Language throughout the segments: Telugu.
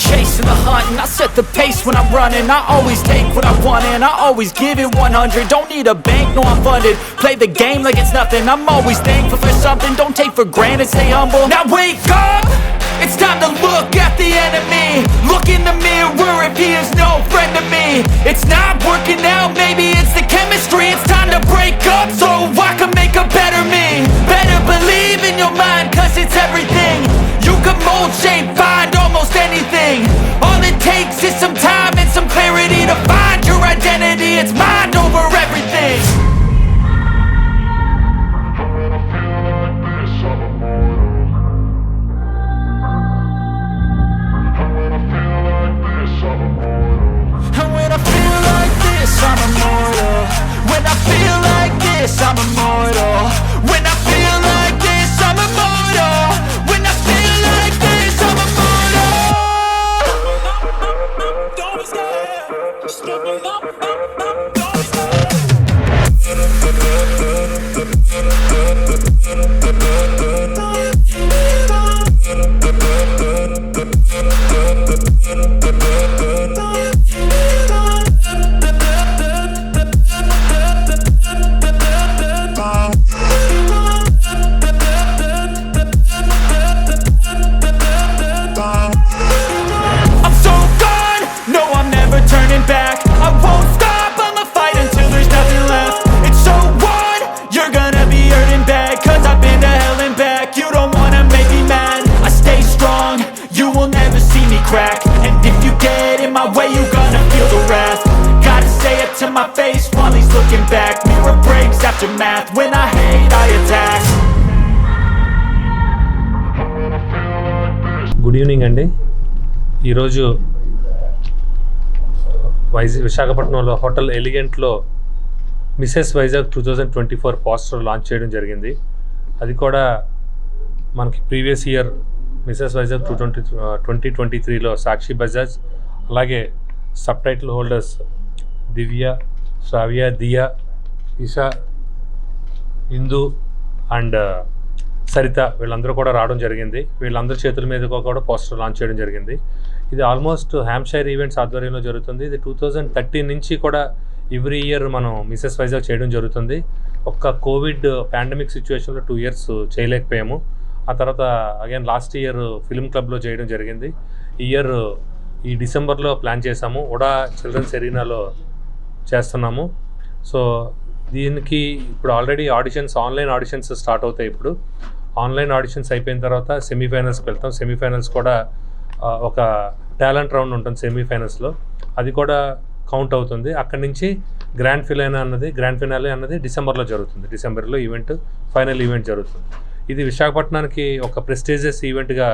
chasing the hunt, and I set the pace when I'm running. I always take what I want and I always give it 100. Don't need a bank, no I'm funded. Play the game like it's nothing. I'm always thankful for something. Don't take for granted, stay humble. Now wake up, it's time to look at the enemy. Look in the mirror if he is no friend to me. It's not working out, maybe it's the chemistry. It's time to break up so I can make a better me. Better believe in your mind, cause it's everything. You can mold, shape, find almost anything. All it takes is some time and some clarity to find your identity. It's mind over everything. And when I feel like this, I'm immortal. When I feel like this, I'm immortal. When I feel like this, I'm immortal. When I feel like this, I'm immortal. Don't be scared. Just give me up. Don't be scared. I'm so gone, no I'm never turning back. I won't stop, I'ma fight until there's nothing left. It's so on, you're gonna be hurting bad. Cause I've been to hell and back. You don't wanna make me mad. I stay strong, you will never see me crack. And if you get in my way, you gonna feel the wrath. Gotta say it to my face while he's looking back. Mirror breaks after math. When I hate, I attack. Good evening అండి. ఈరోజు విశాఖపట్నంలో హోటల్ ఎలిగెంట్లో మిసెస్ వైజాగ్ 2024 పోస్టర్ లాంచ్ చేయడం జరిగింది. అది కూడా మనకి ప్రీవియస్ ఇయర్ మిసెస్ వైజాగ్ 2023లో సాక్షి బజాజ్, అలాగే sub title holders Divya, Shravya, Diya, Isha, Indu and Sarita వీళ్ళందరూ కూడా రావడం జరిగింది. వీళ్ళందరి చేతుల మీద కూడా పోస్టర్ లాంచ్ చేయడం జరిగింది. ఇది ఆల్మోస్ట్ హ్యాంప్షైర్ ఈవెంట్స్ ఆధ్వర్యంలో జరుగుతుంది. ఇది 2013 నుంచి కూడా ఎవ్రీ ఇయర్ మనం మిసెస్ వైజాగ్ చేయడం జరుగుతుంది. ఒక్క కోవిడ్ పాండమిక్ సిచ్యువేషన్లో 2 years చేయలేకపోయాము. ఆ తర్వాత అగైన్ లాస్ట్ ఇయర్ ఫిల్మ్ క్లబ్లో చేయడం జరిగింది. ఈ డిసెంబర్లో ప్లాన్ చేసాము. ఉడా చిల్డ్రన్స్ ఎరీనాలో చేస్తున్నాము. సో దీనికి ఇప్పుడు ఆల్రెడీ ఆన్లైన్ ఆడిషన్స్ స్టార్ట్ అవుతాయి. ఇప్పుడు ఆన్లైన్ ఆడిషన్స్ అయిపోయిన తర్వాత సెమీఫైనల్స్కి వెళ్తాం. సెమీఫైనల్స్ కూడా ఒక టాలెంట్ రౌండ్ ఉంటుంది సెమీఫైనల్స్లో, అది కూడా కౌంట్ అవుతుంది. అక్కడి నుంచి గ్రాండ్ ఫినాలే అన్నది డిసెంబర్లో జరుగుతుంది. డిసెంబర్లో ఫైనల్ ఈవెంట్ జరుగుతుంది. ఇది విశాఖపట్నానికి ఒక ప్రెస్టీజియస్ ఈవెంట్గా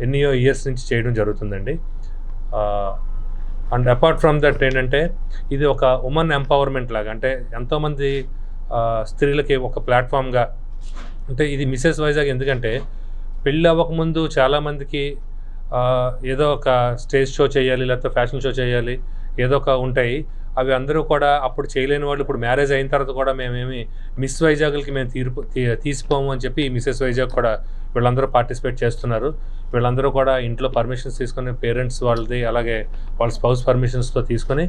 ఎన్నో ఇయర్స్ నుంచి చేయడం జరుగుతుందండి. అండ్ అపార్ట్ ఫ్రమ్ దట్ ఏంటంటే ఇది ఒక ఉమెన్ ఎంపవర్మెంట్ లాగా, అంటే ఎంతోమంది స్త్రీలకి ఒక ప్లాట్ఫామ్గా, అంటే ఇది మిసెస్ వైజాగ్ ఎందుకంటే పెళ్ళి అవ్వకముందు చాలామందికి ఏదో ఒక స్టేజ్ షో చేయాలి, లేకపోతే ఫ్యాషన్ షో చేయాలి, ఏదో ఒక ఉంటాయి. అవి అందరూ కూడా అప్పుడు చేయలేని వాళ్ళు ఇప్పుడు మ్యారేజ్ అయిన తర్వాత కూడా మేమేమి మిస్ వైజాగ్లకి మేము తీసిపోము అని చెప్పి మిసెస్ వైజాగ్ కూడా వీళ్ళందరూ పార్టిసిపేట్ చేస్తున్నారు. వీళ్ళందరూ కూడా ఇంట్లో పర్మిషన్స్ తీసుకొని, పేరెంట్స్ వాళ్ళది అలాగే వాళ్ళ స్పౌస్ పర్మిషన్స్తో తీసుకొని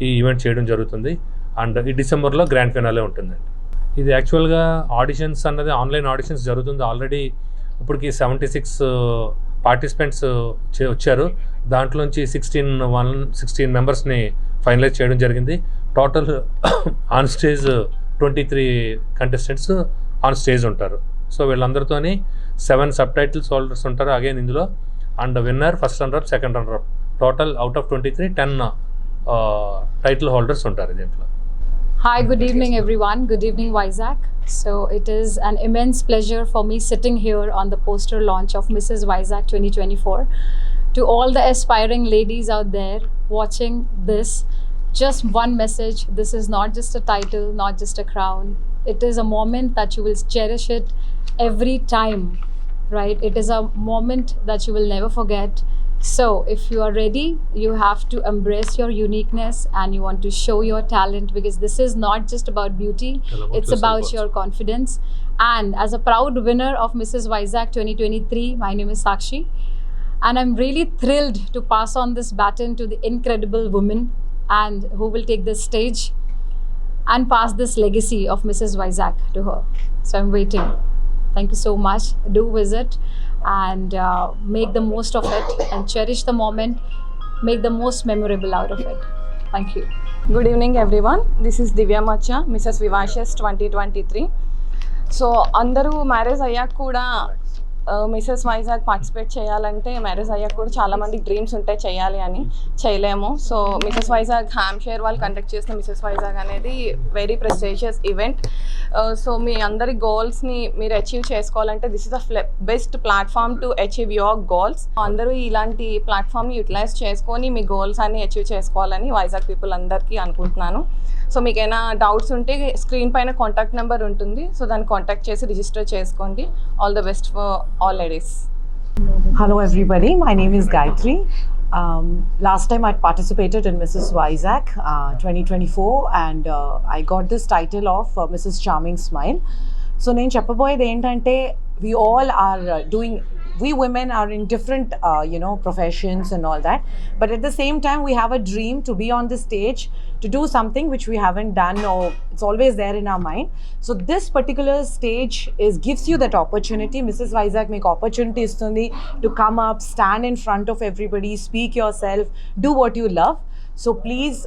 ఈ ఈవెంట్ చేయడం జరుగుతుంది. అండ్ ఈ డిసెంబర్లో గ్రాండ్ ఫినాలే ఉంటుందండి. ఇది యాక్చువల్గా ఆడిషన్స్ అన్నది ఆన్లైన్ ఆడిషన్స్ జరుగుతుంది. ఆల్రెడీ ఇప్పటికి 76 పార్టిసిపెంట్స్ వచ్చారు. దాంట్లోంచి 16 మెంబర్స్ని ఫైనలైజ్ చేయడం జరిగింది. Total on stage 23 contestants on stage ఉంటారు. సో వీళ్ళందరితోని 7 సబ్ టైటిల్స్ హోల్డర్స్ ఉంటారు అగైన్ ఇందులో. And winner, first runner, second runner, total out of 23 10 title holders ఉంటారు దీంట్లో. Hi, good evening everyone. Good evening Vizag. So it is an immense pleasure for me sitting here on the poster launch of Mrs. Vizag 2024. To all the aspiring ladies out there watching this, just one message: this is not just a title, not just a crown. It is a moment that you will cherish it every time, right? It is a moment that you will never forget. So if you are ready, you have to embrace your uniqueness and you want to show your talent, because this is not just about beauty, it's about your confidence. And as a proud winner of Mrs. Vizag 2023, my name is Sakshi. And I'm really thrilled to pass on this baton to the incredible woman and who will take this stage and pass this legacy of Mrs. Vizag to her. So I'm waiting. Thank you so much. Do visit and make the most of it and cherish the moment. Make the most memorable out of it. Thank you. Good evening everyone. This is Divya Macha, Mrs. Vivacious 2023. So అందరూ మ్యారేజ్ అయ్యాక కూడా మిసెస్ వైజాగ్ పార్టిసిపేట్ చేయాలంటే మ్యారేజ్ అయ్యాక కూడా చాలామందికి డ్రీమ్స్ ఉంటాయి చేయాలి అని, చేయలేము. సో మిసెస్ వైజాగ్ హ్యామ్షైర్ వాళ్ళు కండక్ట్ చేసిన మిసెస్ వైజాగ్ అనేది వెరీ ప్రెస్టీజియస్ ఈవెంట్. సో మీ అందరి గోల్స్ని మీరు అచీవ్ చేసుకోవాలంటే this is the best platform to achieve your goals. అందరూ ఇలాంటి ప్లాట్ఫామ్ని యూటిలైజ్ చేసుకొని మీ గోల్స్ అన్ని అచీవ్ చేసుకోవాలని వైజాగ్ పీపుల్ అందరికీ అనుకుంటున్నాను. సో మీకు ఏమైనా డౌట్స్ ఉంటే స్క్రీన్ పైన కాంటాక్ట్ నెంబర్ ఉంటుంది, సో దాన్ని కాంటాక్ట్ చేసి రిజిస్టర్ చేసుకోండి. All the best for all ladies. Hello everybody, my name is Gayatri. Last time I participated in Mrs. Vizag 2024 and I got this title of Mrs. Charming Smile. So నేను చెప్పబోయేది ఏంటంటే we all are we women are in different professions and all that, but at the same time we have a dream to be on the stage to do something which we haven't done, or it's always there in our mind. So this particular stage gives you that opportunity. Mrs. Vizag make opportunity istundi to come up, stand in front of everybody, speak yourself, do what you love. So please,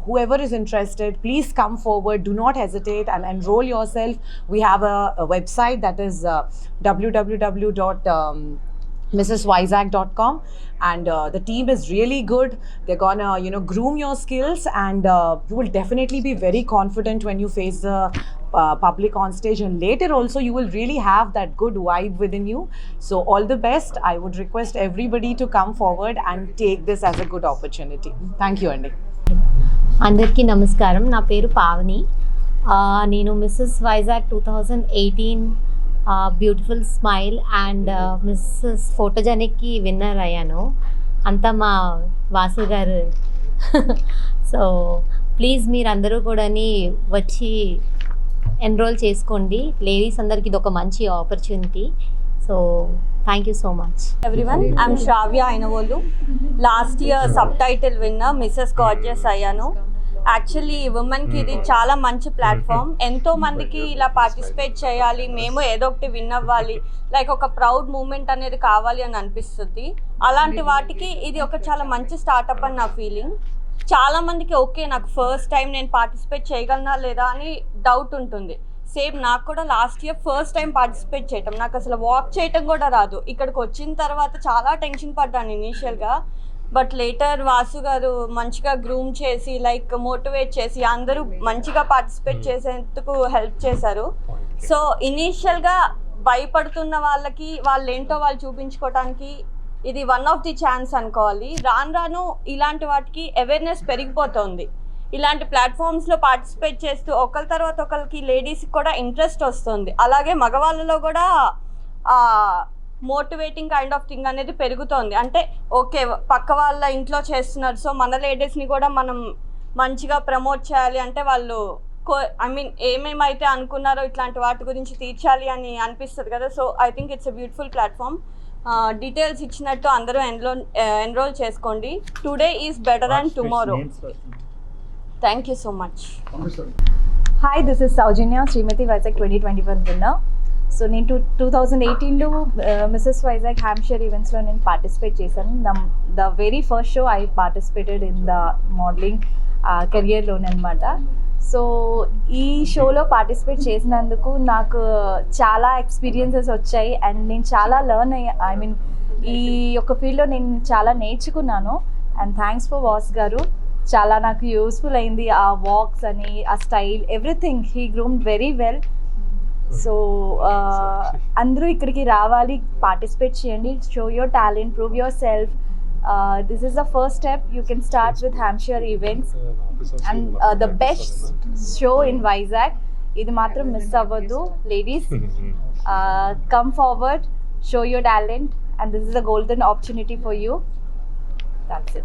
whoever is interested, please come forward. Do not hesitate and enroll yourself. We have a website that is www.mrsvizag.com, and the team is really good. They're gonna groom your skills, and you will definitely be very confident when you face the public on stage, and later also you will really have that good vibe within you. So all the best. I would request everybody to come forward and take this as a good opportunity. Thank you Andy. అందరికీ నమస్కారం. నా పేరు పావని. నేను Mrs Vizag 2018 beautiful smile and Mrs ఫోటోజెనిక్కి విన్నర్ అయ్యాను. అంతా మా వాసు గారు. సో ప్లీజ్ మీరందరూ కూడా వచ్చి ఎన్రోల్ చేసుకోండి. లేడీస్ అందరికి ఇది ఒక మంచి opportunity. So thank you so much everyone. I'm Sravya Ainavolu. Last year subtitle winner Mrs gorgeous అయ్యాను. యాక్చువల్లీ ఉమెన్కి ఇది చాలా మంచి ప్లాట్ఫామ్. ఎంతో మందికి ఇలా పార్టిసిపేట్ చేయాలి, మేము ఏదో ఒకటి విన్ అవ్వాలి, లైక్ ఒక ప్రౌడ్ మూమెంట్ అనేది కావాలి అని అనిపిస్తుంది. అలాంటి వాటికి ఇది ఒక చాలా మంచి స్టార్టప్ అని నా ఫీలింగ్. చాలామందికి ఓకే నాకు ఫస్ట్ టైం నేను పార్టిసిపేట్ చేయగలనా లేదా అని డౌట్ ఉంటుంది. సేమ్ నాకు కూడా last year first time participate చేయటం, నాకు అసలు వాక్ చేయటం కూడా రాదు. ఇక్కడికి వచ్చిన తర్వాత చాలా టెన్షన్ పడ్డాను ఇనీషియల్గా, బట్ లేటర్ వాసు గారు మంచిగా గ్రూమ్ చేసి లైక్ మోటివేట్ చేసి అందరూ మంచిగా పార్టిసిపేట్ చేసేందుకు హెల్ప్ చేశారు. సో ఇనీషియల్గా భయపడుతున్న వాళ్ళకి వాళ్ళు ఏంటో వాళ్ళు చూపించుకోవడానికి ఇది వన్ ఆఫ్ ది ఛాన్స్ అనుకోవాలి. రాను రాను ఇలాంటి వాటికి అవేర్నెస్ పెరిగిపోతుంది. ఇలాంటి ప్లాట్ఫామ్స్లో పార్టిసిపేట్ చేస్తూ ఒకరి తర్వాత ఒకరికి లేడీస్కి కూడా ఇంట్రెస్ట్ వస్తుంది. అలాగే మగవాళ్ళలో కూడా మోటివేటింగ్ కైండ్ ఆఫ్ థింగ్ అనేది పెరుగుతోంది. అంటే ఓకే పక్క వాళ్ళ ఇంట్లో చేస్తున్నారు, సో మన లేడీస్ని కూడా మనం మంచిగా ప్రమోట్ చేయాలి అంటే వాళ్ళు ఏమేమైతే అనుకున్నారో ఇట్లాంటి వాటి గురించి తీర్చాలి అని అనిపిస్తుంది కదా. So I think it's a beautiful platform. Details ఇచ్చినట్టు అందరూ ఎన్రోల్ చేసుకోండి. Today is better than tomorrow. Thank you so much. Hi, this is Soujanya, Shrimati Vizag 2021 winner. So నేను 2018లో మిస్సెస్ వైజాగ్ హ్యామ్షైర్ ఈవెంట్స్లో నేను పార్టిసిపేట్ చేశాను. The very first show I participated in the modelling కెరియర్లోనే అనమాట. సో ఈ షోలో పార్టిసిపేట్ చేసినందుకు నాకు చాలా ఎక్స్పీరియన్సెస్ వచ్చాయి అండ్ నేను చాలా లెర్న్ అయ్యా. ఈ యొక్క ఫీల్డ్లో నేను చాలా నేర్చుకున్నాను. అండ్ థ్యాంక్స్ ఫర్ వాస్ గారు, చాలా నాకు యూస్ఫుల్ అయింది. ఆ వాక్స్ అని, ఆ style, everything he groomed very well. So అందరూ ఇక్కడికి రావాలి, పార్టిసిపేట్ చేయండి, show your talent, prove your self. This is the first step. You can start with Hampshire events and the best show in Vizag. Idi matram miss avvadu, ladies. Come forward, show your talent, and this is a golden opportunity for you. That's it.